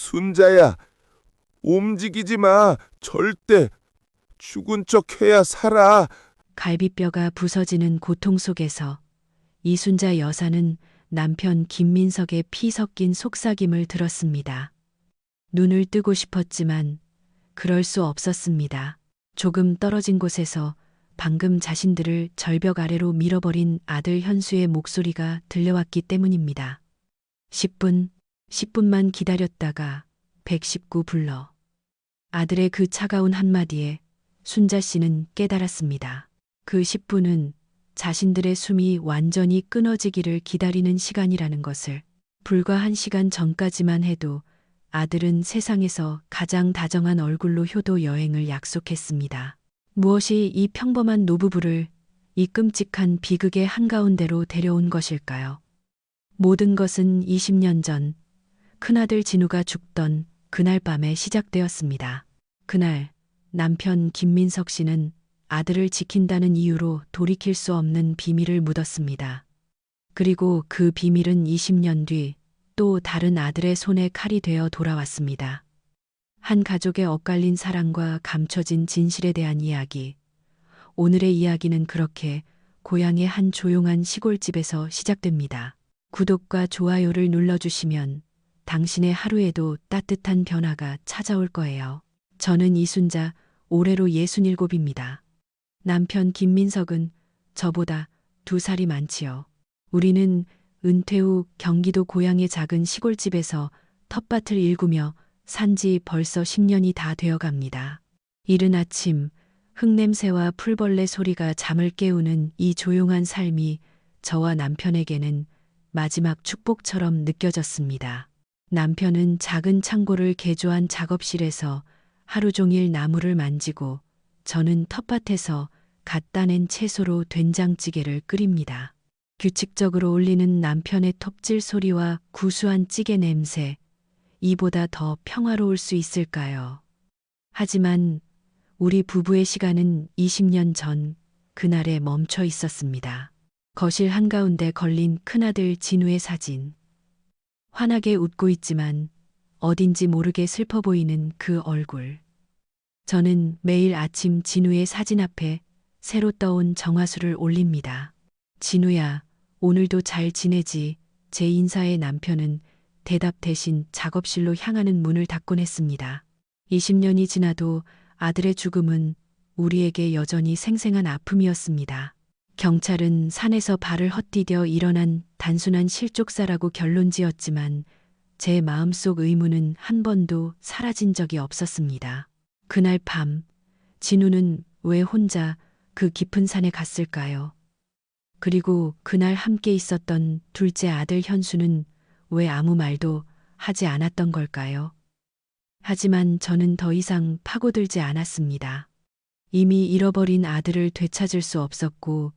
순자야, 움직이지 마. 절대. 죽은 척 해야 살아. 갈비뼈가 부서지는 고통 속에서 이순자 여사는 남편 김민석의 피 섞인 속삭임을 들었습니다. 눈을 뜨고 싶었지만 그럴 수 없었습니다. 조금 떨어진 곳에서 방금 자신들을 절벽 아래로 밀어버린 아들 현수의 목소리가 들려왔기 때문입니다. 10분, 10분만 기다렸다가 119 불러. 아들의 그 차가운 한마디에 순자 씨는 깨달았습니다. 그 10분은 자신들의 숨이 완전히 끊어지기를 기다리는 시간이라는 것을. 불과 1시간 전까지만 해도 아들은 세상에서 가장 다정한 얼굴로 효도 여행을 약속했습니다. 무엇이 이 평범한 노부부를 이 끔찍한 비극의 한가운데로 데려온 것일까요? 모든 것은 20년 전 큰아들 진우가 죽던 그날 밤에 시작되었습니다. 그날 남편 김민석 씨는 아들을 지킨다는 이유로 돌이킬 수 없는 비밀을 묻었습니다. 그리고 그 비밀은 20년 뒤 또 다른 아들의 손에 칼이 되어 돌아왔습니다. 한 가족의 엇갈린 사랑과 감춰진 진실에 대한 이야기. 오늘의 이야기는 그렇게 고향의 한 조용한 시골집에서 시작됩니다. 구독과 좋아요를 눌러주시면 당신의 하루에도 따뜻한 변화가 찾아올 거예요. 저는 이순자, 올해로 67입니다. 남편 김민석은 저보다 2살이 많지요. 우리는 은퇴 후 경기도 고향의 작은 시골집에서 텃밭을 일구며 산지 벌써 10년이 다 되어 갑니다. 이른 아침 흙냄새와 풀벌레 소리가 잠을 깨우는 이 조용한 삶이 저와 남편에게는 마지막 축복처럼 느껴졌습니다. 남편은 작은 창고를 개조한 작업실에서 하루 종일 나무를 만지고 저는 텃밭에서 갓 따낸 채소로 된장찌개를 끓입니다. 규칙적으로 울리는 남편의 톱질 소리와 구수한 찌개 냄새, 이보다 더 평화로울 수 있을까요? 하지만 우리 부부의 시간은 20년 전 그날에 멈춰 있었습니다. 거실 한가운데 걸린 큰아들 진우의 사진. 환하게 웃고 있지만 어딘지 모르게 슬퍼 보이는 그 얼굴. 저는 매일 아침 진우의 사진 앞에 새로 떠온 정화수를 올립니다. 진우야, 오늘도 잘 지내지? 제 인사에 남편은 대답 대신 작업실로 향하는 문을 닫곤 했습니다. 20년이 지나도 아들의 죽음은 우리에게 여전히 생생한 아픔이었습니다. 경찰은 산에서 발을 헛디뎌 일어난 단순한 실족사라고 결론 지었지만 제 마음속 의문은 한 번도 사라진 적이 없었습니다. 그날 밤, 진우는 왜 혼자 그 깊은 산에 갔을까요? 그리고 그날 함께 있었던 둘째 아들 현수는 왜 아무 말도 하지 않았던 걸까요? 하지만 저는 더 이상 파고들지 않았습니다. 이미 잃어버린 아들을 되찾을 수 없었고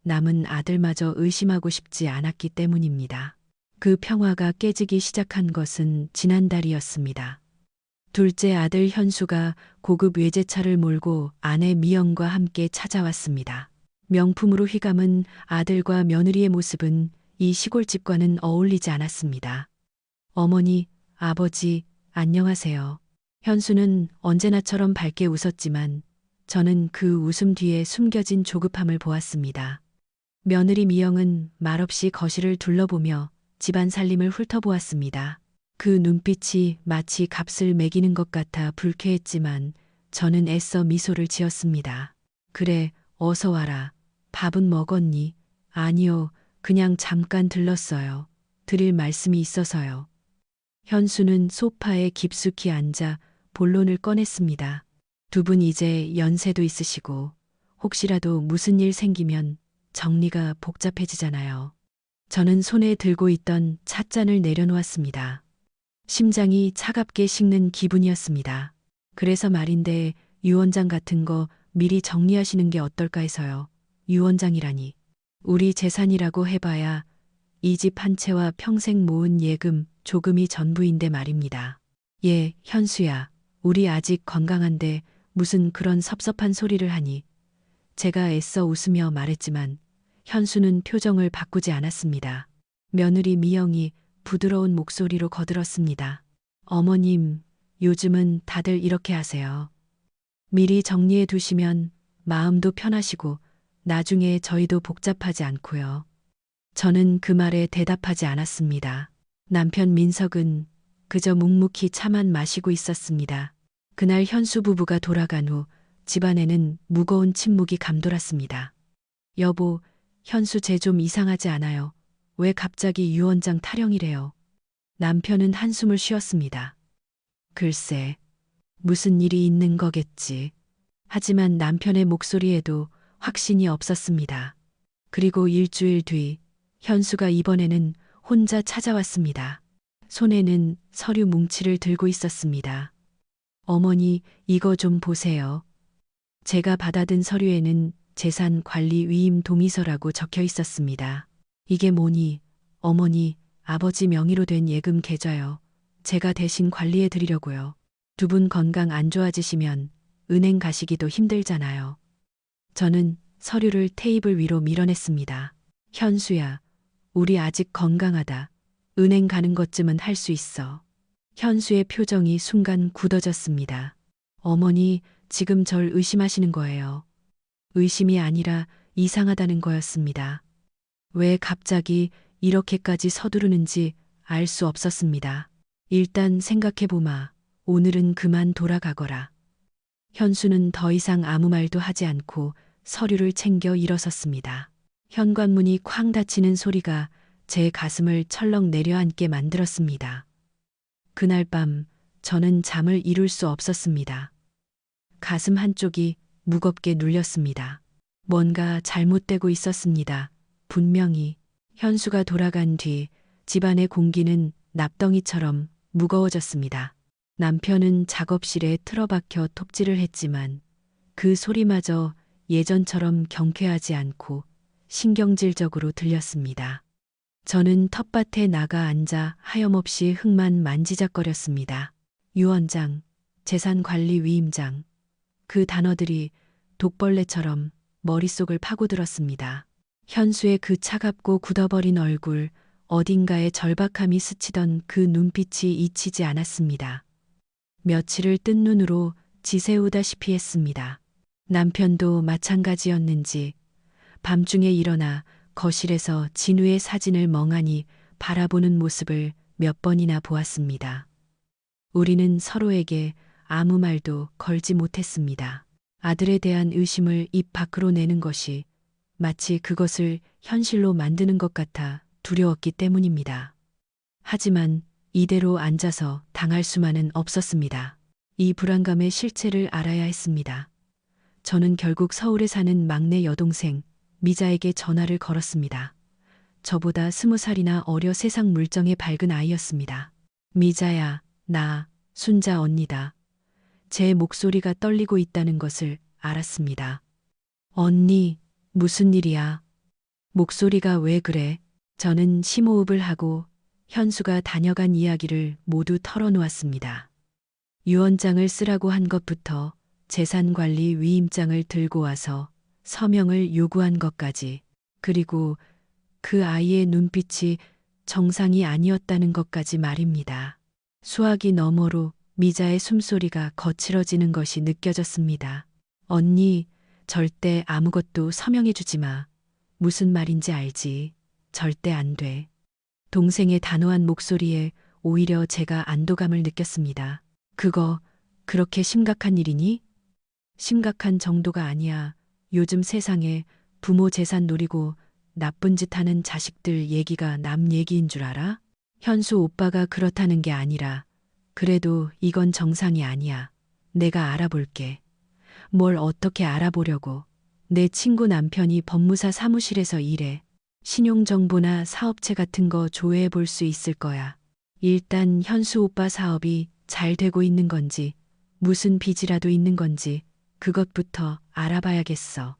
남은 아들마저 의심하고 싶지 않았기 때문입니다. 그 평화가 깨지기 시작한 것은 지난달이었습니다. 둘째 아들 현수가 고급 외제차를 몰고 아내 미영과 함께 찾아왔습니다. 명품으로 휘감은 아들과 며느리의 모습은 이 시골집과는 어울리지 않았습니다. 어머니, 아버지, 안녕하세요. 현수는 언제나처럼 밝게 웃었지만 저는 그 웃음 뒤에 숨겨진 조급함을 보았습니다. 며느리 미영은 말없이 거실을 둘러보며 집안 살림을 훑어보았습니다. 그 눈빛이 마치 값을 매기는 것 같아 불쾌했지만 저는 애써 미소를 지었습니다. 그래, 어서 와라. 밥은 먹었니? 아니요, 그냥 잠깐 들렀어요. 드릴 말씀이 있어서요. 현수는 소파에 깊숙이 앉아 본론을 꺼냈습니다. 두 분 이제 연세도 있으시고 혹시라도 무슨 일 생기면 정리가 복잡해지잖아요. 저는 손에 들고 있던 찻잔을 내려놓았습니다. 심장이 차갑게 식는 기분이었습니다. 그래서 말인데 유언장 같은 거 미리 정리하시는 게 어떨까 해서요. 유언장이라니. 우리 재산이라고 해봐야 이 집 한 채와 평생 모은 예금, 조금이 전부인데 말입니다. 예, 현수야. 우리 아직 건강한데 무슨 그런 섭섭한 소리를 하니. 제가 애써 웃으며 말했지만 현수는 표정을 바꾸지 않았습니다. 며느리 미영이 부드러운 목소리로 거들었습니다. 어머님, 요즘은 다들 이렇게 하세요. 미리 정리해 두시면 마음도 편하시고 나중에 저희도 복잡하지 않고요. 저는 그 말에 대답하지 않았습니다. 남편 민석은 그저 묵묵히 차만 마시고 있었습니다. 그날 현수 부부가 돌아간 후 집안에는 무거운 침묵이 감돌았습니다. 여보, 현수 쟤 좀 이상하지 않아요? 왜 갑자기 유언장 타령이래요? 남편은 한숨을 쉬었습니다. 글쎄, 무슨 일이 있는 거겠지. 하지만 남편의 목소리에도 확신이 없었습니다. 그리고 일주일 뒤 현수가 이번에는 혼자 찾아왔습니다. 손에는 서류 뭉치를 들고 있었습니다. 어머니, 이거 좀 보세요. 제가 받아든 서류에는 재산 관리 위임 동의서라고 적혀 있었습니다. 이게 뭐니? 어머니, 아버지 명의로 된 예금 계좌요. 제가 대신 관리해 드리려고요. 두 분 건강 안 좋아지시면 은행 가시기도 힘들잖아요. 저는 서류를 테이블 위로 밀어냈습니다. 현수야, 우리 아직 건강하다. 은행 가는 것쯤은 할 수 있어. 현수의 표정이 순간 굳어졌습니다. 어머니, 지금 절 의심하시는 거예요. 의심이 아니라 이상하다는 거였습니다. 왜 갑자기 이렇게까지 서두르는지 알 수 없었습니다. 일단 생각해보마. 오늘은 그만 돌아가거라. 현수는 더 이상 아무 말도 하지 않고 서류를 챙겨 일어섰습니다. 현관문이 쾅 닫히는 소리가 제 가슴을 철렁 내려앉게 만들었습니다. 그날 밤 저는 잠을 이룰 수 없었습니다. 가슴 한쪽이 무겁게 눌렸습니다. 뭔가 잘못되고 있었습니다. 분명히 현수가 돌아간 뒤 집안의 공기는 납덩이처럼 무거워졌습니다. 남편은 작업실에 틀어박혀 톱질을 했지만 그 소리마저 예전처럼 경쾌하지 않고 신경질적으로 들렸습니다. 저는 텃밭에 나가 앉아 하염없이 흙만 만지작거렸습니다. 유언장, 재산관리위임장, 그 단어들이 독벌레처럼 머릿속을 파고들었습니다. 현수의 그 차갑고 굳어버린 얼굴, 어딘가에 절박함이 스치던 그 눈빛이 잊히지 않았습니다. 며칠을 뜬 눈으로 지새우다시피 했습니다. 남편도 마찬가지였는지 밤중에 일어나 거실에서 진우의 사진을 멍하니 바라보는 모습을 몇 번이나 보았습니다. 우리는 서로에게 아무 말도 걸지 못했습니다. 아들에 대한 의심을 입 밖으로 내는 것이 마치 그것을 현실로 만드는 것 같아 두려웠기 때문입니다. 하지만 이대로 앉아서 당할 수만은 없었습니다. 이 불안감의 실체를 알아야 했습니다. 저는 결국 서울에 사는 막내 여동생 미자에게 전화를 걸었습니다. 저보다 20살이나 어려 세상 물정에 밝은 아이였습니다. 미자야, 나 순자 언니다. 제 목소리가 떨리고 있다는 것을 알았습니다. 언니, 무슨 일이야? 목소리가 왜 그래? 저는 심호흡을 하고 현수가 다녀간 이야기를 모두 털어놓았습니다. 유언장을 쓰라고 한 것부터 재산관리 위임장을 들고 와서 서명을 요구한 것까지, 그리고 그 아이의 눈빛이 정상이 아니었다는 것까지 말입니다. 수화기 너머로 미자의 숨소리가 거칠어지는 것이 느껴졌습니다. 언니, 절대 아무것도 서명해 주지 마. 무슨 말인지 알지? 절대 안 돼. 동생의 단호한 목소리에 오히려 제가 안도감을 느꼈습니다. 그거 그렇게 심각한 일이니? 심각한 정도가 아니야. 요즘 세상에 부모 재산 노리고 나쁜 짓 하는 자식들 얘기가 남 얘기인 줄 알아? 현수 오빠가 그렇다는 게 아니라 그래도 이건 정상이 아니야. 내가 알아볼게. 뭘 어떻게 알아보려고. 내 친구 남편이 법무사 사무실에서 일해. 신용정보나 사업체 같은 거 조회해 볼 수 있을 거야. 일단 현수 오빠 사업이 잘 되고 있는 건지, 무슨 빚이라도 있는 건지 그것부터 알아봐야겠어.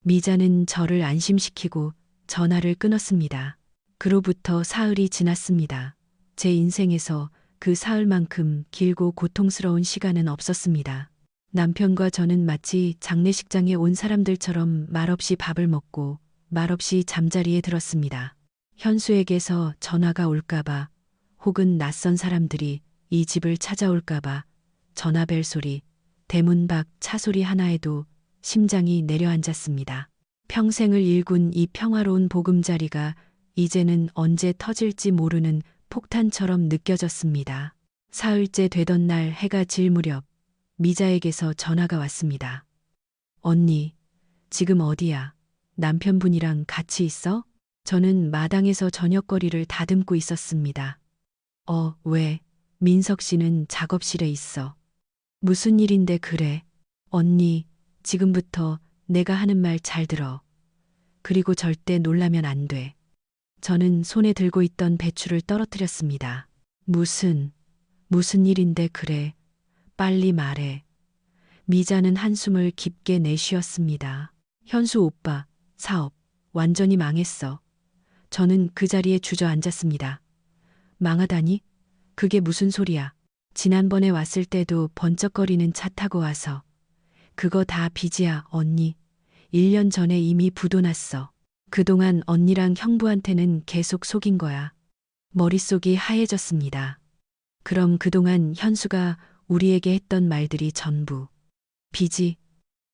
미자는 저를 안심시키고 전화를 끊었습니다. 그로부터 사흘이 지났습니다. 제 인생에서 그 사흘만큼 길고 고통스러운 시간은 없었습니다. 남편과 저는 마치 장례식장에 온 사람들처럼 말없이 밥을 먹고 말없이 잠자리에 들었습니다. 현수에게서 전화가 올까봐, 혹은 낯선 사람들이 이 집을 찾아올까봐 전화벨 소리, 대문 밖 차 소리 하나에도 심장이 내려앉았습니다. 평생을 일군 이 평화로운 보금자리가 이제는 언제 터질지 모르는 폭탄처럼 느껴졌습니다. 사흘째 되던 날 해가 질 무렵 미자에게서 전화가 왔습니다. 언니, 지금 어디야? 남편분이랑 같이 있어? 저는 마당에서 저녁거리를 다듬고 있었습니다. 왜? 민석 씨는 작업실에 있어. 무슨 일인데 그래? 언니, 지금부터 내가 하는 말 잘 들어. 그리고 절대 놀라면 안 돼. 저는 손에 들고 있던 배추를 떨어뜨렸습니다. 무슨 일인데 그래? 빨리 말해. 미자는 한숨을 깊게 내쉬었습니다. 현수 오빠, 사업, 완전히 망했어. 저는 그 자리에 주저앉았습니다. 망하다니? 그게 무슨 소리야? 지난번에 왔을 때도 번쩍거리는 차 타고 와서. 그거 다 빚이야, 언니. 1년 전에 이미 부도 났어. 그동안 언니랑 형부한테는 계속 속인 거야. 머릿속이 하얘졌습니다. 그럼 그동안 현수가 우리에게 했던 말들이 전부 빚이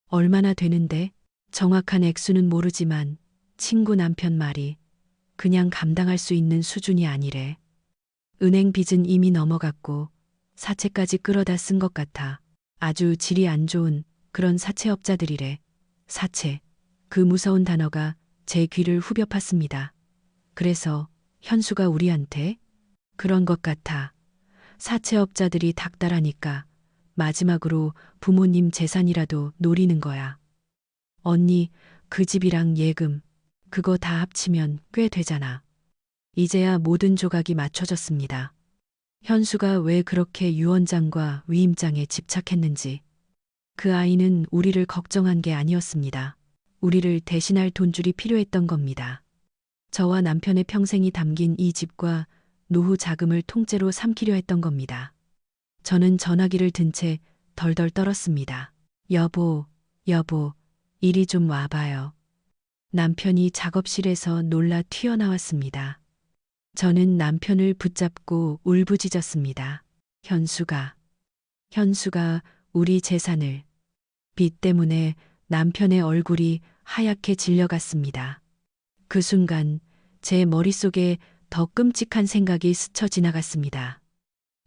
얼마나 되는데? 정확한 액수는 모르지만 친구 남편 말이 그냥 감당할 수 있는 수준이 아니래. 은행 빚은 이미 넘어갔고 사채까지 끌어다 쓴 것 같아. 아주 질이 안 좋은 그런 사채업자들이래. 사채. 그 무서운 단어가 제 귀를 후벼 팠습니다. 그래서 현수가 우리한테 그런 것 같아. 사채업자들이 닥달하니까 마지막으로 부모님 재산이라도 노리는 거야. 언니, 그 집이랑 예금, 그거 다 합치면 꽤 되잖아. 이제야 모든 조각이 맞춰졌습니다. 현수가 왜 그렇게 유언장과 위임장에 집착했는지. 그 아이는 우리를 걱정한 게 아니었습니다. 우리를 대신할 돈줄이 필요했던 겁니다. 저와 남편의 평생이 담긴 이 집과 노후 자금을 통째로 삼키려 했던 겁니다. 저는 전화기를 든 채 덜덜 떨었습니다. 여보, 이리 좀 와봐요. 남편이 작업실에서 놀라 튀어나왔습니다. 저는 남편을 붙잡고 울부짖었습니다. 현수가 우리 재산을. 빚 때문에 남편의 얼굴이 하얗게 질려갔습니다. 그 순간 제 머릿속에 더 끔찍한 생각이 스쳐 지나갔습니다.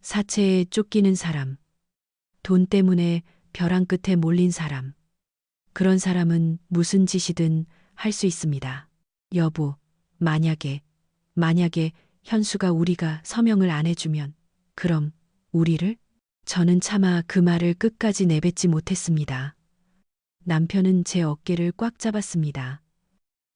사채에 쫓기는 사람, 돈 때문에 벼랑 끝에 몰린 사람. 그런 사람은 무슨 짓이든 할 수 있습니다. 여보, 만약에 현수가 우리가 서명을 안 해주면, 그럼 우리를? 저는 차마 그 말을 끝까지 내뱉지 못했습니다. 남편은 제 어깨를 꽉 잡았습니다.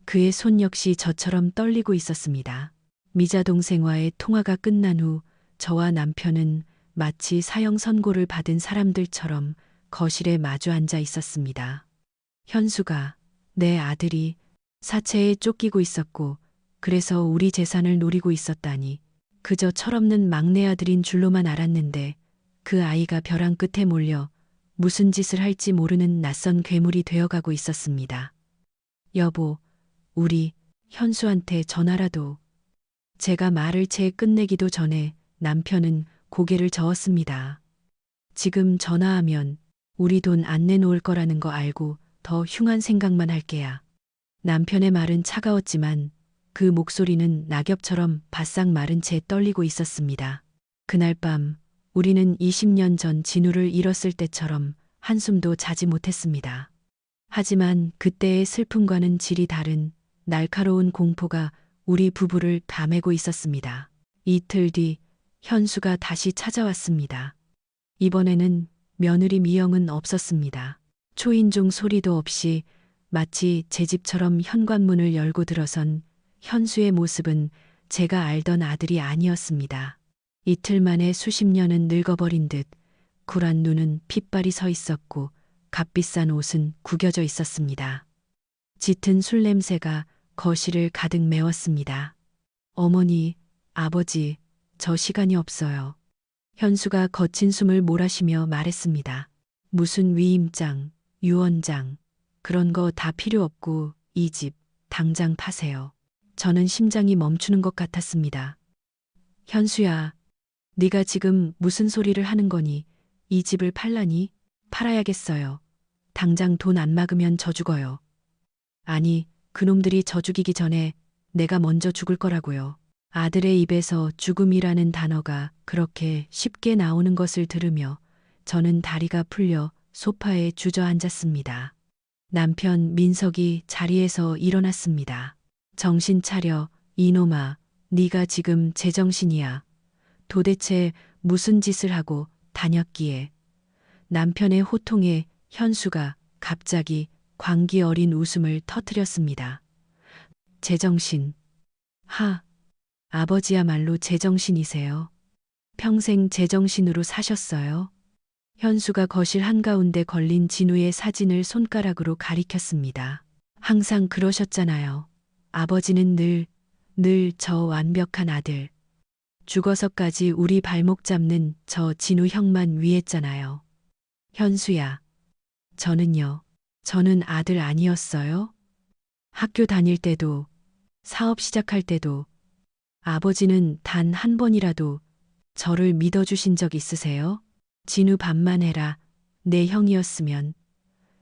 그의 손 역시 저처럼 떨리고 있었습니다. 미자 동생과의 통화가 끝난 후 저와 남편은 마치 사형 선고를 받은 사람들처럼 거실에 마주 앉아 있었습니다. 현수가, 내 아들이 사채에 쫓기고 있었고 그래서 우리 재산을 노리고 있었다니. 그저 철없는 막내 아들인 줄로만 알았는데 그 아이가 벼랑 끝에 몰려 무슨 짓을 할지 모르는 낯선 괴물이 되어가고 있었습니다. 여보, 우리 현수한테 전화라도. 제가 말을 채 끝내기도 전에 남편은 고개를 저었습니다. 지금 전화하면 우리 돈 안 내놓을 거라는 거 알고 더 흉한 생각만 할 게야. 남편의 말은 차가웠지만 그 목소리는 낙엽처럼 바싹 마른 채 떨리고 있었습니다. 그날 밤 우리는 20년 전 진우를 잃었을 때처럼 한숨도 자지 못했습니다. 하지만 그때의 슬픔과는 질이 다른 날카로운 공포가 우리 부부를 담애고 있었습니다. 이틀 뒤 현수가 다시 찾아왔습니다. 이번에는 며느리 미영은 없었습니다. 초인종 소리도 없이 마치 제 집처럼 현관문을 열고 들어선 현수의 모습은 제가 알던 아들이 아니었습니다. 이틀 만에 수십 년은 늙어버린 듯 굴한 눈은 핏발이 서 있었고 값비싼 옷은 구겨져 있었습니다. 짙은 술 냄새가 거실을 가득 메웠습니다. 어머니, 아버지, 저 시간이 없어요. 현수가 거친 숨을 몰아쉬며 말했습니다. 무슨 위임장, 유언장, 그런 거 다 필요 없고 이 집 당장 파세요. 저는 심장이 멈추는 것 같았습니다. 현수야, 네가 지금 무슨 소리를 하는 거니? 이 집을 팔라니? 팔아야겠어요. 당장 돈 안 막으면 저 죽어요. 아니, 그놈들이 저 죽이기 전에 내가 먼저 죽을 거라고요. 아들의 입에서 죽음이라는 단어가 그렇게 쉽게 나오는 것을 들으며 저는 다리가 풀려 소파에 주저앉았습니다. 남편 민석이 자리에서 일어났습니다. 정신 차려, 이놈아. 네가 지금 제정신이야. 도대체 무슨 짓을 하고 다녔기에. 남편의 호통에 현수가 갑자기 광기 어린 웃음을 터뜨렸습니다. 제정신. 아버지야말로 제정신이세요. 평생 제정신으로 사셨어요. 현수가 거실 한가운데 걸린 진우의 사진을 손가락으로 가리켰습니다. 항상 그러셨잖아요. 아버지는 늘 저 완벽한 아들. 죽어서까지 우리 발목 잡는 저 진우 형만 위했잖아요. 현수야. 저는 아들 아니었어요? 학교 다닐 때도, 사업 시작할 때도, 아버지는 단 한 번이라도 저를 믿어주신 적 있으세요? 진우 반만 해라. 내 형이었으면.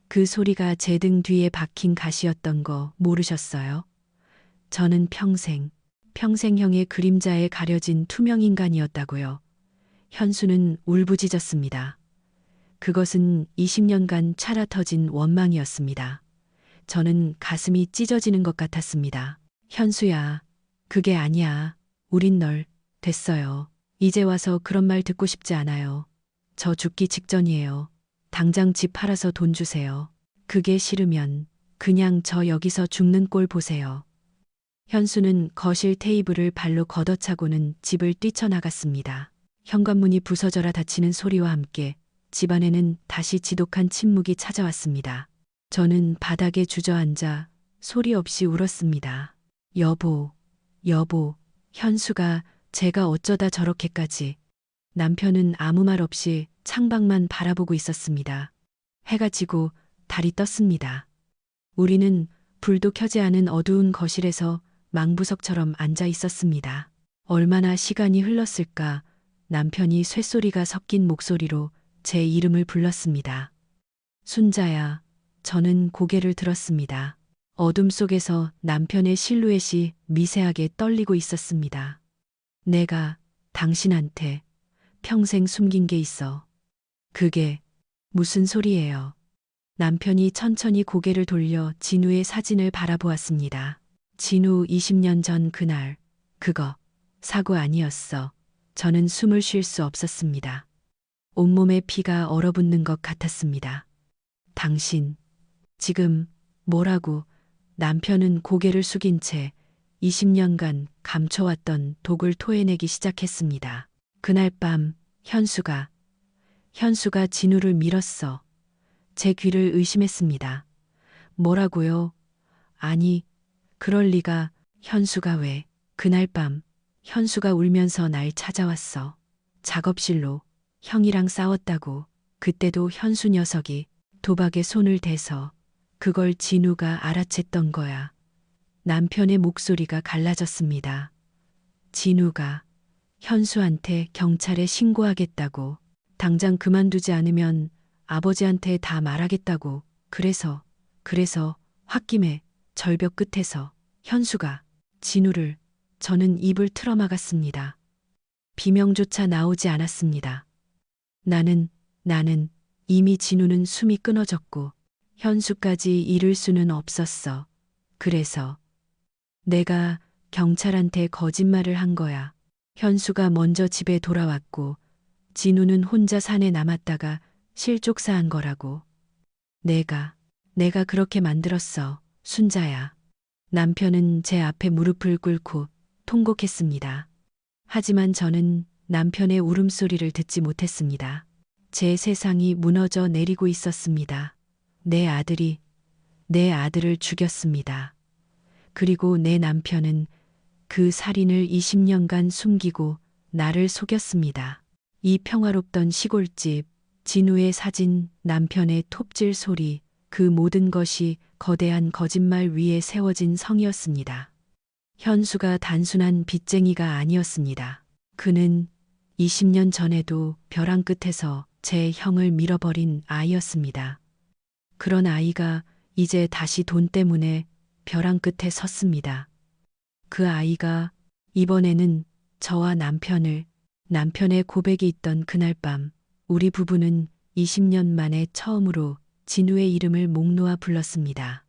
그 소리가 제 등 뒤에 박힌 가시였던 거 모르셨어요? 저는 평생 형의 그림자에 가려진 투명 인간이었다고요. 현수는 울부짖었습니다. 그것은 20년간 차라터진 원망이었습니다. 저는 가슴이 찢어지는 것 같았습니다. 현수야, 그게 아니야. 우린 됐어요. 이제 와서 그런 말 듣고 싶지 않아요. 저 죽기 직전이에요. 당장 집 팔아서 돈 주세요. 그게 싫으면 그냥 저 여기서 죽는 꼴 보세요. 현수는 거실 테이블을 발로 걷어차고는 집을 뛰쳐나갔습니다. 현관문이 부서져라 닫히는 소리와 함께 집안에는 다시 지독한 침묵이 찾아왔습니다. 저는 바닥에 주저앉아 소리 없이 울었습니다. 여보, 현수가 제가 어쩌다 저렇게까지. 남편은 아무 말 없이 창밖만 바라보고 있었습니다. 해가 지고 달이 떴습니다. 우리는 불도 켜지 않은 어두운 거실에서 망부석처럼 앉아 있었습니다. 얼마나 시간이 흘렀을까. 남편이 쇳소리가 섞인 목소리로 제 이름을 불렀습니다. 순자야. 저는 고개를 들었습니다. 어둠 속에서 남편의 실루엣이 미세하게 떨리고 있었습니다. 내가 당신한테 평생 숨긴 게 있어. 그게 무슨 소리예요? 남편이 천천히 고개를 돌려 진우의 사진을 바라보았습니다. 진우 20년 전 그날, 그거 사고 아니었어. 저는 숨을 쉴 수 없었습니다. 온몸에 피가 얼어붙는 것 같았습니다. 당신, 지금 뭐라고? 남편은 고개를 숙인 채 20년간 감춰왔던 독을 토해내기 시작했습니다. 그날 밤 현수가 진우를 밀었어. 제 귀를 의심했습니다. 뭐라고요? 아니, 그럴 리가. 현수가 왜? 그날 밤 현수가 울면서 날 찾아왔어. 작업실로. 형이랑 싸웠다고. 그때도 현수 녀석이 도박에 손을 대서 그걸 진우가 알아챘던 거야. 남편의 목소리가 갈라졌습니다. 진우가 현수한테 경찰에 신고하겠다고. 당장 그만두지 않으면 아버지한테 다 말하겠다고. 그래서 홧김에 절벽 끝에서 현수가 진우를. 저는 입을 틀어막았습니다. 비명조차 나오지 않았습니다. 나는 이미 진우는 숨이 끊어졌고 현수까지 잃을 수는 없었어. 그래서 내가 경찰한테 거짓말을 한 거야. 현수가 먼저 집에 돌아왔고 진우는 혼자 산에 남았다가 실족사한 거라고. 내가 그렇게 만들었어. 순자야. 남편은 제 앞에 무릎을 꿇고 통곡했습니다. 하지만 저는 남편의 울음소리를 듣지 못했습니다. 제 세상이 무너져 내리고 있었습니다. 내 아들을 죽였습니다. 그리고 내 남편은 그 살인을 20년간 숨기고 나를 속였습니다. 이 평화롭던 시골집, 진우의 사진, 남편의 톱질 소리, 그 모든 것이 거대한 거짓말 위에 세워진 성이었습니다. 현수가 단순한 빚쟁이가 아니었습니다. 그는 20년 전에도 벼랑 끝에서 제 형을 밀어버린 아이였습니다. 그런 아이가 이제 다시 돈 때문에 벼랑 끝에 섰습니다. 그 아이가 이번에는 저와 남편의 고백이 있던 그날 밤, 우리 부부는 20년 만에 처음으로 진우의 이름을 목 놓아 불렀습니다.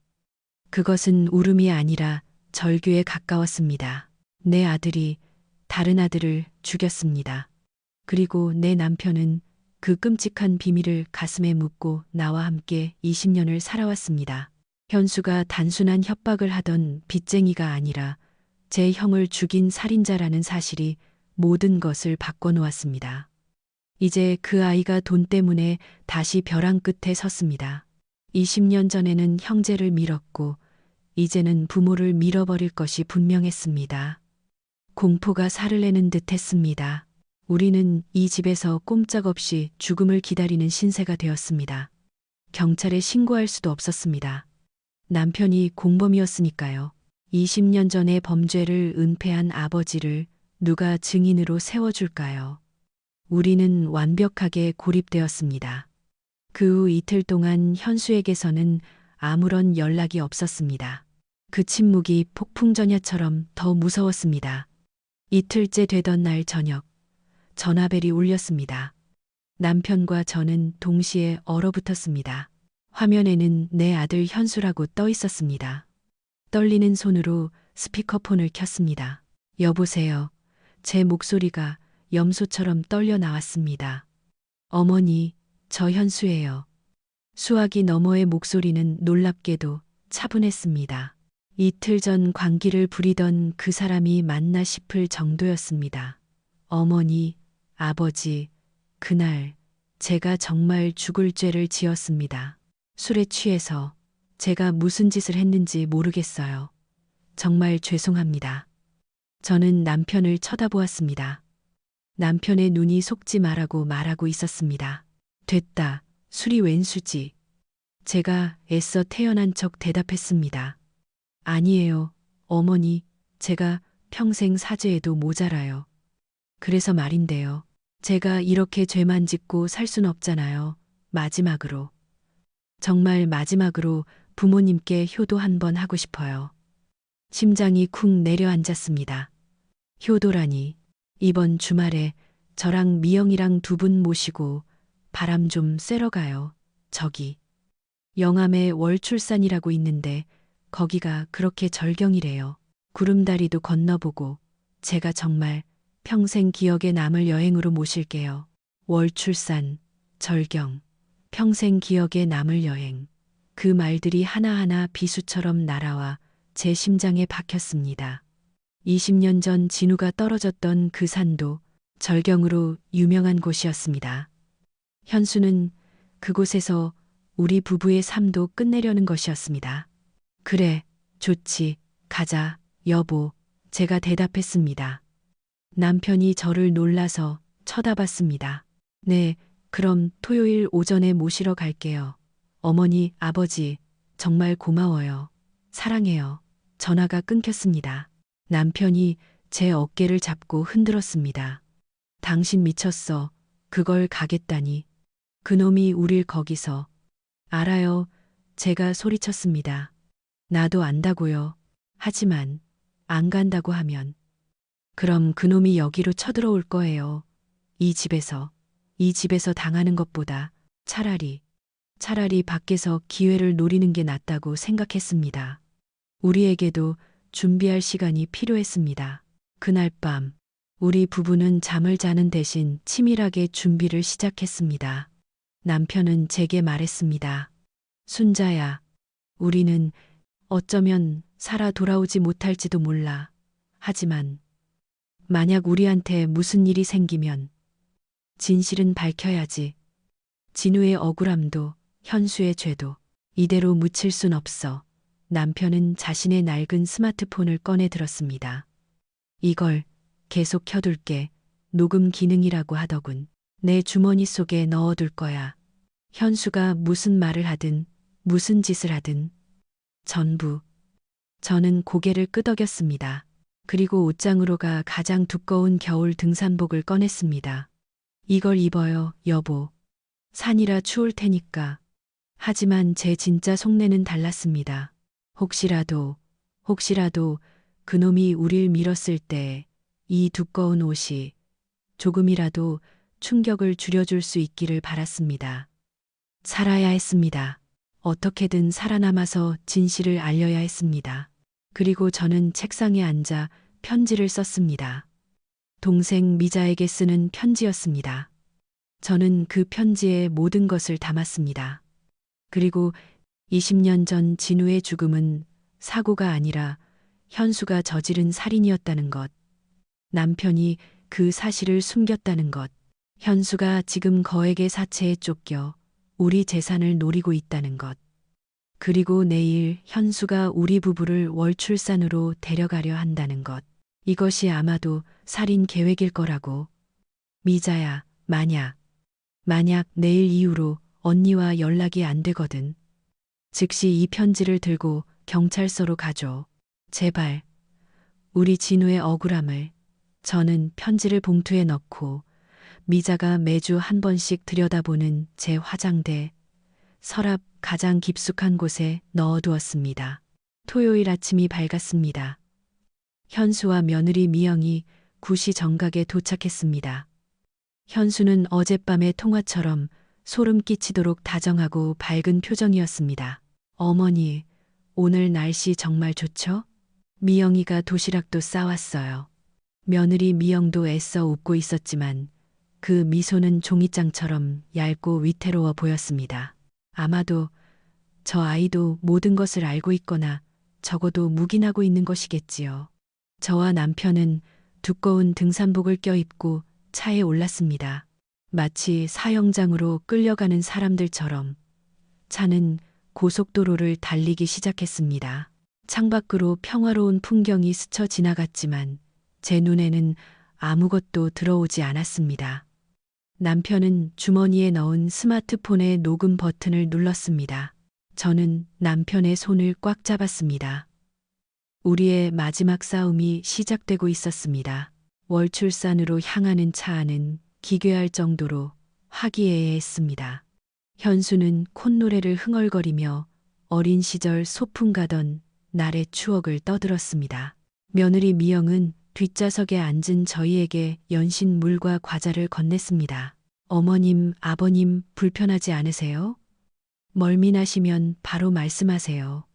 그것은 울음이 아니라 절규에 가까웠습니다. 내 아들이 다른 아들을 죽였습니다. 그리고 내 남편은 그 끔찍한 비밀을 가슴에 묻고 나와 함께 20년을 살아왔습니다. 현수가 단순한 협박을 하던 빚쟁이가 아니라 제 형을 죽인 살인자라는 사실이 모든 것을 바꿔놓았습니다. 이제 그 아이가 돈 때문에 다시 벼랑 끝에 섰습니다. 20년 전에는 형제를 밀었고 이제는 부모를 밀어버릴 것이 분명했습니다. 공포가 살을 내는 듯 했습니다. 우리는 이 집에서 꼼짝없이 죽음을 기다리는 신세가 되었습니다. 경찰에 신고할 수도 없었습니다. 남편이 공범이었으니까요. 20년 전에 범죄를 은폐한 아버지를 누가 증인으로 세워줄까요? 우리는 완벽하게 고립되었습니다. 그 후 이틀 동안 현수에게서는 아무런 연락이 없었습니다. 그 침묵이 폭풍전야처럼 더 무서웠습니다. 이틀째 되던 날 저녁, 전화벨이 울렸습니다. 남편과 저는 동시에 얼어붙었습니다. 화면에는 내 아들 현수라고 떠 있었습니다. 떨리는 손으로 스피커폰을 켰습니다. 여보세요. 제 목소리가 염소처럼 떨려 나왔습니다. 어머니, 저 현수예요. 수화기 너머의 목소리는 놀랍게도 차분했습니다. 이틀 전 광기를 부리던 그 사람이 맞나 싶을 정도였습니다. 어머니, 아버지, 그날 제가 정말 죽을 죄를 지었습니다. 술에 취해서 제가 무슨 짓을 했는지 모르겠어요. 정말 죄송합니다. 저는 남편을 쳐다보았습니다. 남편의 눈이 속지 말라고 있었습니다. 됐다. 술이 웬수지. 제가 애써 태어난 척 대답했습니다. 아니에요, 어머니. 제가 평생 사죄해도 모자라요. 그래서 말인데요. 제가 이렇게 죄만 짓고 살 순 없잖아요. 마지막으로. 정말 마지막으로 부모님께 효도 한번 하고 싶어요. 심장이 쿵 내려앉았습니다. 효도라니. 이번 주말에 저랑 미영이랑 두 분 모시고 바람 좀 쐬러 가요. 저기. 영암에 월출산이라고 있는데 거기가 그렇게 절경이래요. 구름다리도 건너보고 제가 정말 평생 기억에 남을 여행으로 모실게요. 월출산, 절경, 평생 기억에 남을 여행. 그 말들이 하나하나 비수처럼 날아와 제 심장에 박혔습니다. 20년 전 진우가 떨어졌던 그 산도 절경으로 유명한 곳이었습니다. 현수는 그곳에서 우리 부부의 삶도 끝내려는 것이었습니다. 그래, 좋지, 가자, 여보. 제가 대답했습니다. 남편이 저를 놀라서 쳐다봤습니다. 네, 그럼 토요일 오전에 모시러 갈게요. 어머니, 아버지, 정말 고마워요. 사랑해요. 전화가 끊겼습니다. 남편이 제 어깨를 잡고 흔들었습니다. 당신 미쳤어. 그걸 가겠다니. 그놈이 우릴 거기서. 알아요. 제가 소리쳤습니다. 나도 안다고요. 하지만 안 간다고 하면 그럼 그놈이 여기로 쳐들어올 거예요. 이 집에서 당하는 것보다 차라리 밖에서 기회를 노리는 게 낫다고 생각했습니다. 우리에게도 준비할 시간이 필요했습니다. 그날 밤 우리 부부는 잠을 자는 대신 치밀하게 준비를 시작했습니다. 남편은 제게 말했습니다. 순자야, 우리는 어쩌면 살아 돌아오지 못할지도 몰라. 하지만 만약 우리한테 무슨 일이 생기면 진실은 밝혀야지. 진우의 억울함도 현수의 죄도 이대로 묻힐 순 없어. 남편은 자신의 낡은 스마트폰을 꺼내 들었습니다. 이걸 계속 켜둘게. 녹음 기능이라고 하더군. 내 주머니 속에 넣어둘 거야. 현수가 무슨 말을 하든 무슨 짓을 하든 전부. 저는 고개를 끄덕였습니다. 그리고 옷장으로 가 가장 두꺼운 겨울 등산복을 꺼냈습니다. 이걸 입어요, 여보. 산이라 추울 테니까. 하지만 제 진짜 속내는 달랐습니다. 혹시라도 그놈이 우릴 밀었을 때 이 두꺼운 옷이 조금이라도 충격을 줄여줄 수 있기를 바랐습니다. 살아야 했습니다. 어떻게든 살아남아서 진실을 알려야 했습니다. 그리고 저는 책상에 앉아 편지를 썼습니다. 동생 미자에게 쓰는 편지였습니다. 저는 그 편지에 모든 것을 담았습니다. 그리고 20년 전 진우의 죽음은 사고가 아니라 현수가 저지른 살인이었다는 것. 남편이 그 사실을 숨겼다는 것. 현수가 지금 거액의 사채에 쫓겨 우리 재산을 노리고 있다는 것. 그리고 내일 현수가 우리 부부를 월출산으로 데려가려 한다는 것. 이것이 아마도 살인 계획일 거라고. 미자야, 만약 내일 이후로 언니와 연락이 안 되거든. 즉시 이 편지를 들고 경찰서로 가줘. 제발. 우리 진우의 억울함을. 저는 편지를 봉투에 넣고 미자가 매주 한 번씩 들여다보는 제 화장대, 서랍 가장 깊숙한 곳에 넣어두었습니다. 토요일 아침이 밝았습니다. 현수와 며느리 미영이 구시 정각에 도착했습니다. 현수는 어젯밤의 통화처럼 소름 끼치도록 다정하고 밝은 표정이었습니다. 어머니, 오늘 날씨 정말 좋죠? 미영이가 도시락도 싸왔어요. 며느리 미영도 애써 웃고 있었지만 그 미소는 종이장처럼 얇고 위태로워 보였습니다. 아마도 저 아이도 모든 것을 알고 있거나 적어도 묵인하고 있는 것이겠지요. 저와 남편은 두꺼운 등산복을 껴입고 차에 올랐습니다. 마치 사형장으로 끌려가는 사람들처럼 차는 고속도로를 달리기 시작했습니다. 창밖으로 평화로운 풍경이 스쳐 지나갔지만 제 눈에는 아무것도 들어오지 않았습니다. 남편은 주머니에 넣은 스마트폰의 녹음 버튼을 눌렀습니다. 저는 남편의 손을 꽉 잡았습니다. 우리의 마지막 싸움이 시작되고 있었습니다. 월출산으로 향하는 차 안은 기괴할 정도로 화기애애했습니다. 현수는 콧노래를 흥얼거리며 어린 시절 소풍 가던 날의 추억을 떠들었습니다. 며느리 미영은 뒷좌석에 앉은 저희에게 연신 물과 과자를 건넸습니다. 어머님, 아버님 불편하지 않으세요? 멀미나시면 바로 말씀하세요.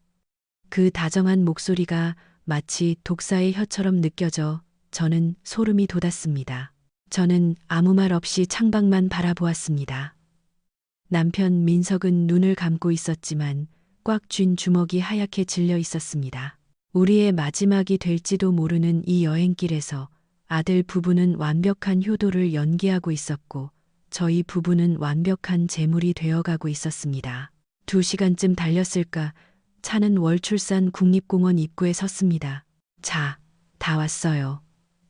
그 다정한 목소리가 마치 독사의 혀처럼 느껴져 저는 소름이 돋았습니다. 저는 아무 말 없이 창밖만 바라보았습니다. 남편 민석은 눈을 감고 있었지만 꽉 쥔 주먹이 하얗게 질려 있었습니다. 우리의 마지막이 될지도 모르는 이 여행길에서 아들 부부는 완벽한 효도를 연기하고 있었고 저희 부부는 완벽한 재물이 되어가고 있었습니다. 2시간쯤 달렸을까 차는 월출산 국립공원 입구에 섰습니다. 자, 다 왔어요.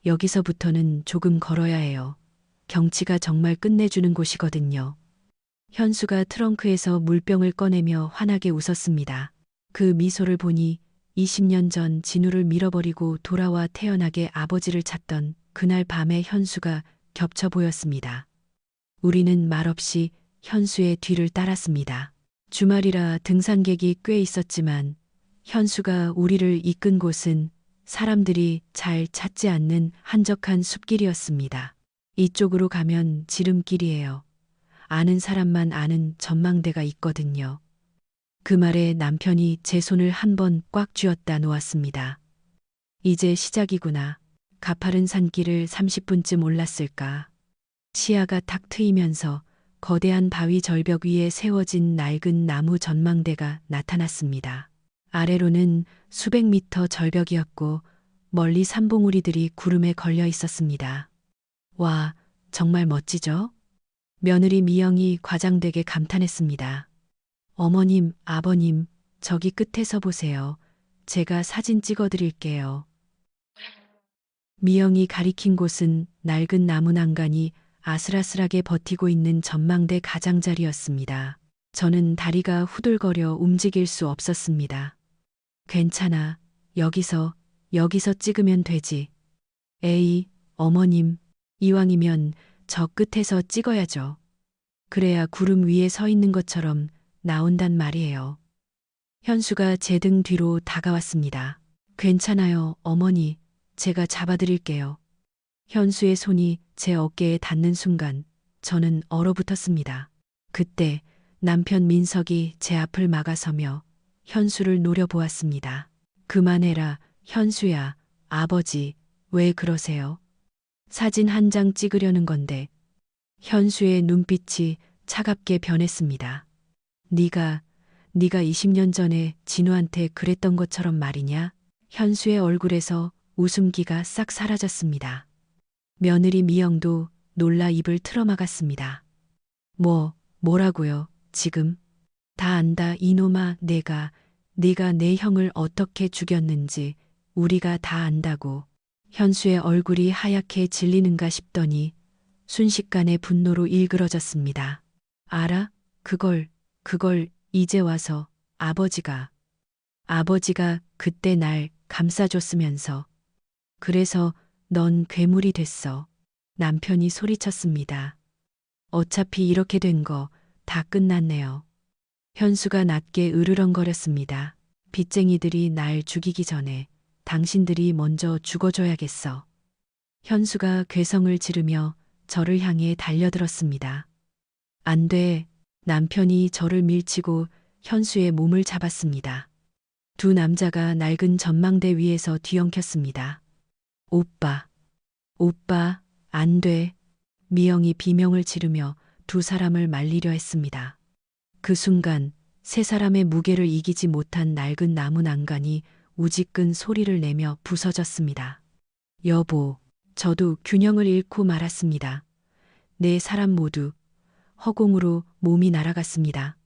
여기서부터는 조금 걸어야 해요. 경치가 정말 끝내주는 곳이거든요. 현수가 트렁크에서 물병을 꺼내며 환하게 웃었습니다. 그 미소를 보니 20년 전 진우를 밀어버리고 돌아와 태연하게 아버지를 찾던 그날 밤의 현수가 겹쳐 보였습니다. 우리는 말없이 현수의 뒤를 따랐습니다. 주말이라 등산객이 꽤 있었지만 현수가 우리를 이끈 곳은 사람들이 잘 찾지 않는 한적한 숲길이었습니다. 이쪽으로 가면 지름길이에요. 아는 사람만 아는 전망대가 있거든요. 그 말에 남편이 제 손을 한 번 꽉 쥐었다 놓았습니다. 이제 시작이구나. 가파른 산길을 30분쯤 올랐을까. 시야가 탁 트이면서 거대한 바위 절벽 위에 세워진 낡은 나무 전망대가 나타났습니다. 아래로는 수백 미터 절벽이었고 멀리 산봉우리들이 구름에 걸려 있었습니다. 와, 정말 멋지죠? 며느리 미영이 과장되게 감탄했습니다. 어머님, 아버님, 저기 끝에서 보세요. 제가 사진 찍어드릴게요. 미영이 가리킨 곳은 낡은 나무 난간이 아슬아슬하게 버티고 있는 전망대 가장자리였습니다. 저는 다리가 후들거려 움직일 수 없었습니다. 괜찮아. 여기서 여기서 찍으면 되지. 에이, 어머님, 이왕이면 저 끝에서 찍어야죠. 그래야 구름 위에 서 있는 것처럼 나온단 말이에요. 현수가 제 등 뒤로 다가왔습니다. 괜찮아요, 어머니. 제가 잡아드릴게요. 현수의 손이 제 어깨에 닿는 순간 저는 얼어붙었습니다. 그때 남편 민석이 제 앞을 막아서며 현수를 노려보았습니다. 그만해라, 현수야. 아버지, 왜 그러세요? 사진 한 장 찍으려는 건데. 현수의 눈빛이 차갑게 변했습니다. 네가 20년 전에 진우한테 그랬던 것처럼 말이냐? 현수의 얼굴에서 웃음기가 싹 사라졌습니다. 며느리 미영도 놀라 입을 틀어막았습니다. 뭐라고요, 지금? 다 안다, 이놈아. 네가 내 형을 어떻게 죽였는지 우리가 다 안다고. 현수의 얼굴이 하얗게 질리는가 싶더니 순식간에 분노로 일그러졌습니다. 알아? 그걸 이제 와서 아버지가 그때 날 감싸줬으면서. 그래서 넌 괴물이 됐어. 남편이 소리쳤습니다. 어차피 이렇게 된 거 다 끝났네요. 현수가 낮게 으르렁거렸습니다. 빚쟁이들이 날 죽이기 전에 당신들이 먼저 죽어줘야겠어. 현수가 괴성을 지르며 저를 향해 달려들었습니다. 안 돼. 남편이 저를 밀치고 현수의 몸을 잡았습니다. 두 남자가 낡은 전망대 위에서 뒤엉켰습니다. 오빠, 안 돼. 미영이 비명을 지르며 두 사람을 말리려 했습니다. 그 순간 세 사람의 무게를 이기지 못한 낡은 나무 난간이 우지끈 소리를 내며 부서졌습니다. 여보, 저도 균형을 잃고 말았습니다. 네 사람 모두 허공으로 몸이 날아갔습니다.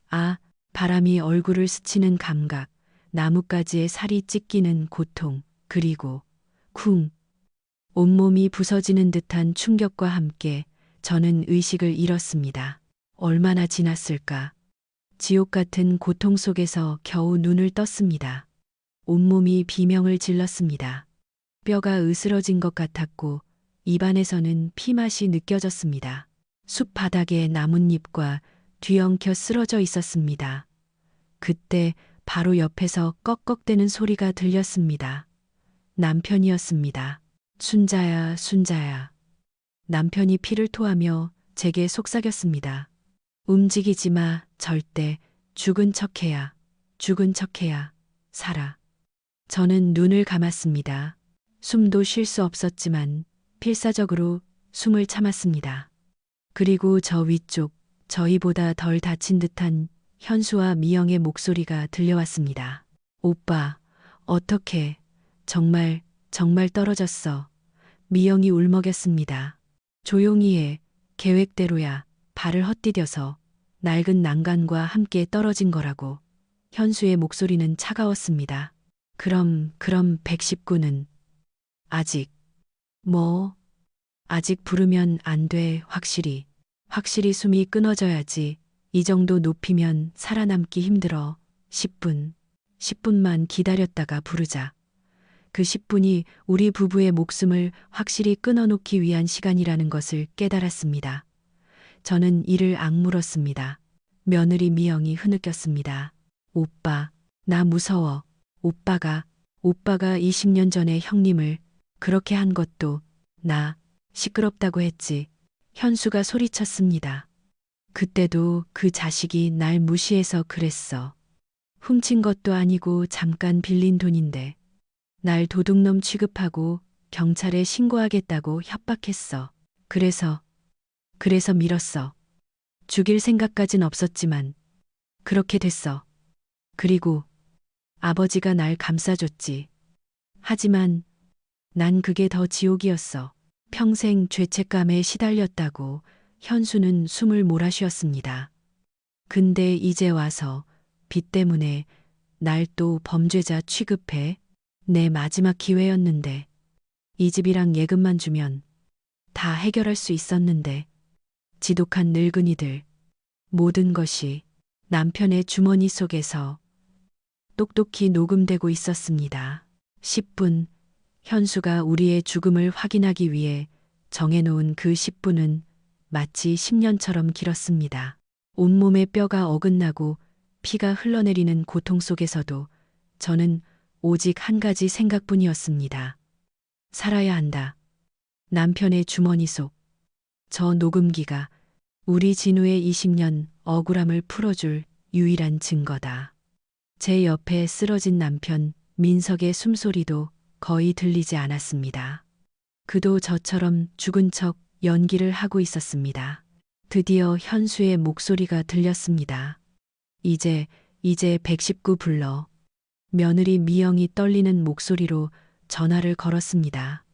아, 바람이 얼굴을 스치는 감각, 나뭇가지에 살이 찢기는 고통, 그리고 쿵! 온몸이 부서지는 듯한 충격과 함께 저는 의식을 잃었습니다. 얼마나 지났을까? 지옥 같은 고통 속에서 겨우 눈을 떴습니다. 온몸이 비명을 질렀습니다. 뼈가 으스러진 것 같았고 입안에서는 피맛이 느껴졌습니다. 숲 바닥에 나뭇잎과 뒤엉켜 쓰러져 있었습니다. 그때 바로 옆에서 꺽꺽대는 소리가 들렸습니다. 남편이었습니다. 순자야, 순자야. 남편이 피를 토하며 제게 속삭였습니다. 움직이지 마, 절대. 죽은 척해야 살아. 저는 눈을 감았습니다. 숨도 쉴 수 없었지만 필사적으로 숨을 참았습니다. 그리고 저 위쪽, 저희보다 덜 다친 듯한 현수와 미영의 목소리가 들려왔습니다. 오빠, 어떡해. 정말 떨어졌어. 미영이 울먹였습니다. 조용히 해. 계획대로야. 발을 헛디뎌서 낡은 난간과 함께 떨어진 거라고. 현수의 목소리는 차가웠습니다. 그럼 119는 아직 아직 부르면 안 돼. 확실히 숨이 끊어져야지. 이 정도 높이면 살아남기 힘들어. 10분만 기다렸다가 부르자. 그 10분이 우리 부부의 목숨을 확실히 끊어놓기 위한 시간이라는 것을 깨달았습니다. 저는 이를 악물었습니다. 며느리 미영이 흐느꼈습니다. 오빠, 나 무서워. 오빠가 20년 전에 형님을 그렇게 한 것도 나 시끄럽다고 했지. 현수가 소리쳤습니다. 그때도 그 자식이 날 무시해서 그랬어. 훔친 것도 아니고 잠깐 빌린 돈인데 날 도둑놈 취급하고 경찰에 신고하겠다고 협박했어. 그래서 밀었어. 죽일 생각까진 없었지만 그렇게 됐어. 그리고 아버지가 날 감싸줬지. 하지만 난 그게 더 지옥이었어. 평생 죄책감에 시달렸다고 현수는 숨을 몰아쉬었습니다. 근데 이제 와서 빚 때문에 날 또 범죄자 취급해? 내 마지막 기회였는데. 이 집이랑 예금만 주면 다 해결할 수 있었는데. 지독한 늙은이들. 모든 것이 남편의 주머니 속에서 똑똑히 녹음되고 있었습니다. 10분. 현수가 우리의 죽음을 확인하기 위해 정해놓은 그 10분은 마치 10년처럼 길었습니다. 온몸에 뼈가 어긋나고 피가 흘러내리는 고통 속에서도 저는 오직 한 가지 생각뿐이었습니다. 살아야 한다. 남편의 주머니 속 저 녹음기가 우리 진우의 20년 억울함을 풀어줄 유일한 증거다. 제 옆에 쓰러진 남편 민석의 숨소리도 거의 들리지 않았습니다. 그도 저처럼 죽은 척 연기를 하고 있었습니다. 드디어 현수의 목소리가 들렸습니다. 이제 119 불러. 며느리 미영이 떨리는 목소리로 전화를 걸었습니다.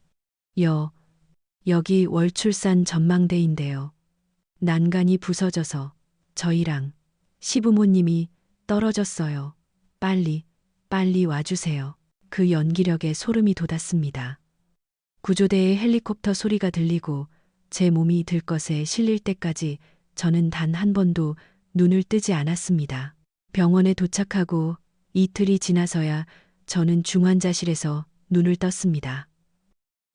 여기 월출산 전망대인데요. 난간이 부서져서 저희랑 시부모님이 떨어졌어요. 빨리 와주세요. 그 연기력에 소름이 돋았습니다. 구조대의 헬리콥터 소리가 들리고 제 몸이 들것에 실릴 때까지 저는 단 한 번도 눈을 뜨지 않았습니다. 병원에 도착하고 이틀이 지나서야 저는 중환자실에서 눈을 떴습니다.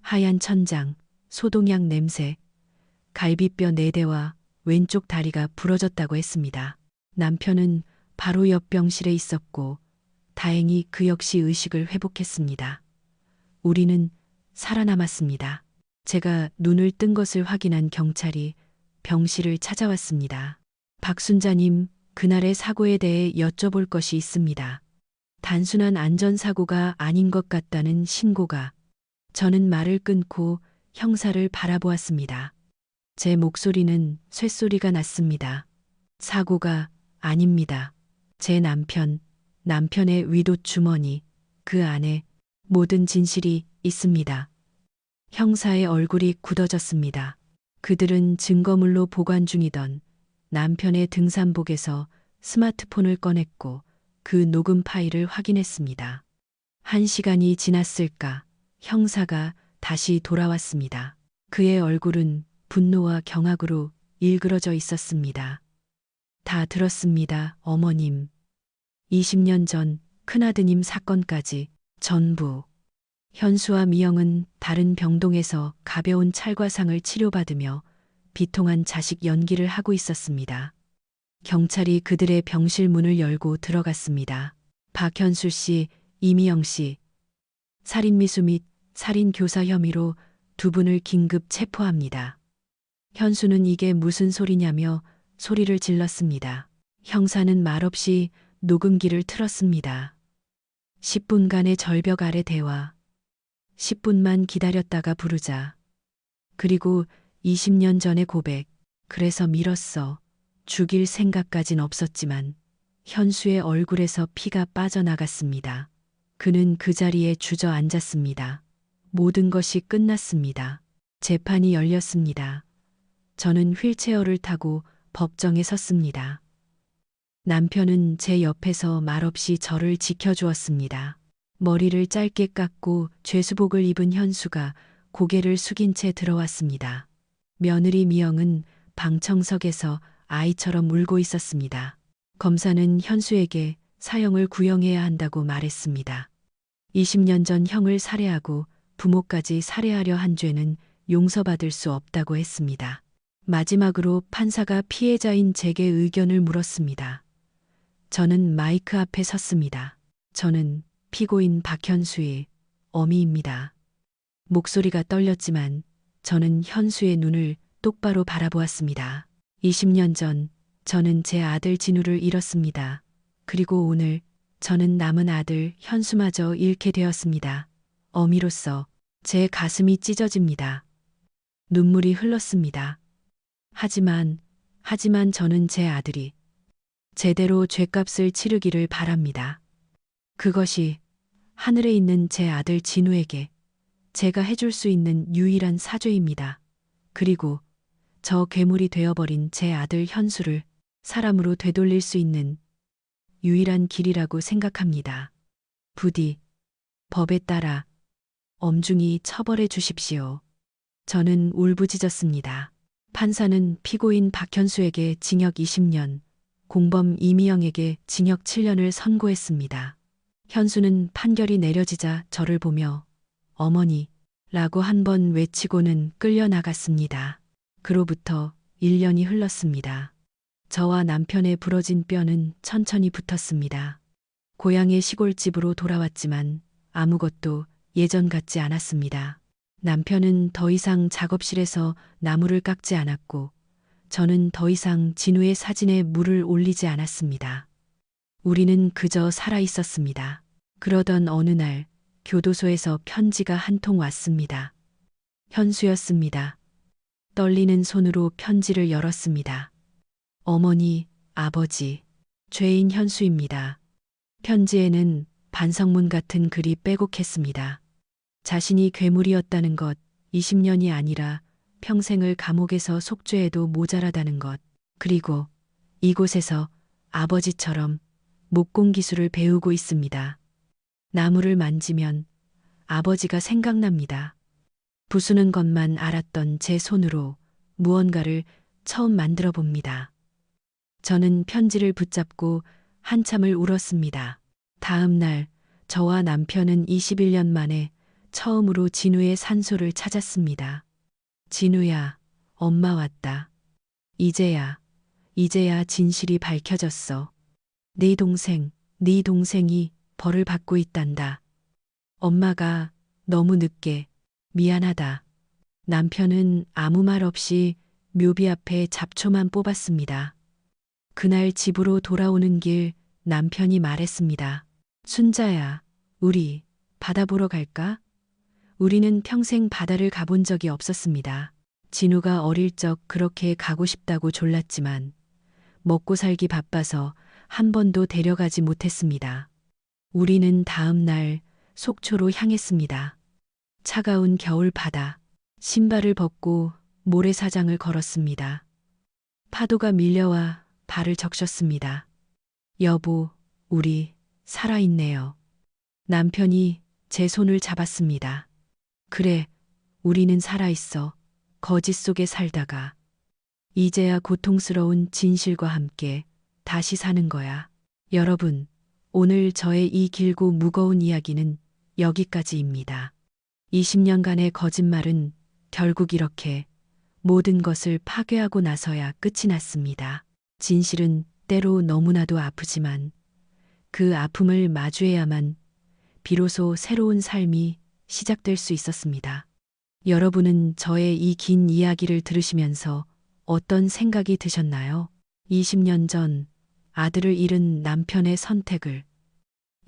하얀 천장, 소독약 냄새, 갈비뼈 4대와 왼쪽 다리가 부러졌다고 했습니다. 남편은 바로 옆 병실에 있었고 다행히 그 역시 의식을 회복했습니다. 우리는 살아남았습니다. 제가 눈을 뜬 것을 확인한 경찰이 병실을 찾아왔습니다. 박순자님, 그날의 사고에 대해 여쭤볼 것이 있습니다. 단순한 안전사고가 아닌 것 같다는 신고가. 저는 말을 끊고 형사를 바라보았습니다. 제 목소리는 쇳소리가 났습니다. 사고가 아닙니다. 제 남편의 위도 주머니, 그 안에 모든 진실이 있습니다. 형사의 얼굴이 굳어졌습니다. 그들은 증거물로 보관 중이던 남편의 등산복에서 스마트폰을 꺼냈고 그 녹음 파일을 확인했습니다. 1시간이 지났을까 형사가 다시 돌아왔습니다. 그의 얼굴은 분노와 경악으로 일그러져 있었습니다. 다 들었습니다, 어머님. 20년 전 큰아드님 사건까지 전부. 현수와 미영은 다른 병동에서 가벼운 찰과상을 치료받으며 비통한 자식 연기를 하고 있었습니다. 경찰이 그들의 병실 문을 열고 들어갔습니다. 박현수 씨, 이미영 씨, 살인미수 및 살인교사 혐의로 2분을 긴급 체포합니다. 현수는 이게 무슨 소리냐며 소리를 질렀습니다. 형사는 말없이 녹음기를 틀었습니다. 10분간의 절벽 아래 대화. 10분만 기다렸다가 부르자. 그리고 20년 전의 고백. 그래서 밀었어. 죽일 생각까진 없었지만 현수의 얼굴에서 피가 빠져나갔습니다. 그는 그 자리에 주저앉았습니다. 모든 것이 끝났습니다. 재판이 열렸습니다. 저는 휠체어를 타고 법정에 섰습니다. 남편은 제 옆에서 말없이 저를 지켜주었습니다. 머리를 짧게 깎고 죄수복을 입은 현수가 고개를 숙인 채 들어왔습니다. 며느리 미영은 방청석에서 아이처럼 울고 있었습니다. 검사는 현수에게 사형을 구형해야 한다고 말했습니다. 20년 전 형을 살해하고 부모까지 살해하려 한 죄는 용서받을 수 없다고 했습니다. 마지막으로 판사가 피해자인 제게 의견을 물었습니다. 저는 마이크 앞에 섰습니다. 저는 피고인 박현수의 어미입니다. 목소리가 떨렸지만 저는 현수의 눈을 똑바로 바라보았습니다. 20년 전 저는 제 아들 진우를 잃었습니다. 그리고 오늘 저는 남은 아들 현수마저 잃게 되었습니다. 어미로서 제 가슴이 찢어집니다. 눈물이 흘렀습니다. 하지만 저는 제 아들이 제대로 죗값을 치르기를 바랍니다. 그것이 하늘에 있는 제 아들 진우에게 제가 해줄 수 있는 유일한 사죄입니다. 그리고 저 괴물이 되어버린 제 아들 현수를 사람으로 되돌릴 수 있는 유일한 길이라고 생각합니다. 부디 법에 따라 엄중히 처벌해 주십시오. 저는 울부짖었습니다. 판사는 피고인 박현수에게 징역 20년, 공범 이미영에게 징역 7년을 선고했습니다. 현수는 판결이 내려지자 저를 보며 어머니 라고 한 번 외치고는 끌려나갔습니다. 그로부터 1년이 흘렀습니다. 저와 남편의 부러진 뼈는 천천히 붙었습니다. 고향의 시골집으로 돌아왔지만 아무것도 예전 같지 않았습니다. 남편은 더 이상 작업실에서 나무를 깎지 않았고 저는 더 이상 진우의 사진에 물을 올리지 않았습니다. 우리는 그저 살아 있었습니다. 그러던 어느 날 교도소에서 편지가 한 통 왔습니다. 현수였습니다. 떨리는 손으로 편지를 열었습니다. 어머니, 아버지, 죄인 현수입니다. 편지에는 반성문 같은 글이 빼곡했습니다. 자신이 괴물이었다는 것, 20년이 아니라 평생을 감옥에서 속죄해도 모자라다는 것, 그리고 이곳에서 아버지처럼 목공 기술을 배우고 있습니다. 나무를 만지면 아버지가 생각납니다. 부수는 것만 알았던 제 손으로 무언가를 처음 만들어 봅니다. 저는 편지를 붙잡고 한참을 울었습니다. 다음 날 저와 남편은 21년 만에 처음으로 진우의 산소를 찾았습니다. 진우야, 엄마 왔다. 이제야 진실이 밝혀졌어. 네 동생이 벌을 받고 있단다. 엄마가 너무 늦게 미안하다. 남편은 아무 말 없이 묘비 앞에 잡초만 뽑았습니다. 그날 집으로 돌아오는 길 남편이 말했습니다. 순자야, 우리 바다 보러 갈까? 우리는 평생 바다를 가본 적이 없었습니다. 진우가 어릴 적 그렇게 가고 싶다고 졸랐지만 먹고 살기 바빠서 한 번도 데려가지 못했습니다. 우리는 다음 날 속초로 향했습니다. 차가운 겨울 바다, 신발을 벗고 모래사장을 걸었습니다. 파도가 밀려와 발을 적셨습니다. 여보, 우리 살아있네요. 남편이 제 손을 잡았습니다. 그래, 우리는 살아있어. 거짓 속에 살다가. 이제야 고통스러운 진실과 함께 다시 사는 거야. 여러분, 오늘 저의 이 길고 무거운 이야기는 여기까지입니다. 20년간의 거짓말은 결국 이렇게 모든 것을 파괴하고 나서야 끝이 났습니다. 진실은 때로 너무나도 아프지만 그 아픔을 마주해야만 비로소 새로운 삶이 시작될 수 있었습니다. 여러분은 저의 이 긴 이야기를 들으시면서 어떤 생각이 드셨나요? 20년 전 아들을 잃은 남편의 선택을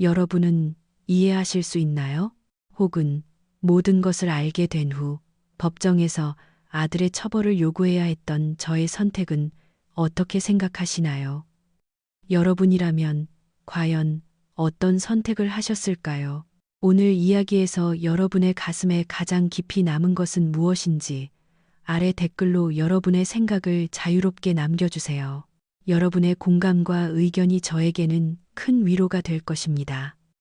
여러분은 이해하실 수 있나요? 혹은 모든 것을 알게 된 후 법정에서 아들의 처벌을 요구해야 했던 저의 선택은 어떻게 생각하시나요? 여러분이라면 과연 어떤 선택을 하셨을까요? 오늘 이야기에서 여러분의 가슴에 가장 깊이 남은 것은 무엇인지 아래 댓글로 여러분의 생각을 자유롭게 남겨주세요. 여러분의 공감과 의견이 저에게는 큰 위로가 될 것입니다.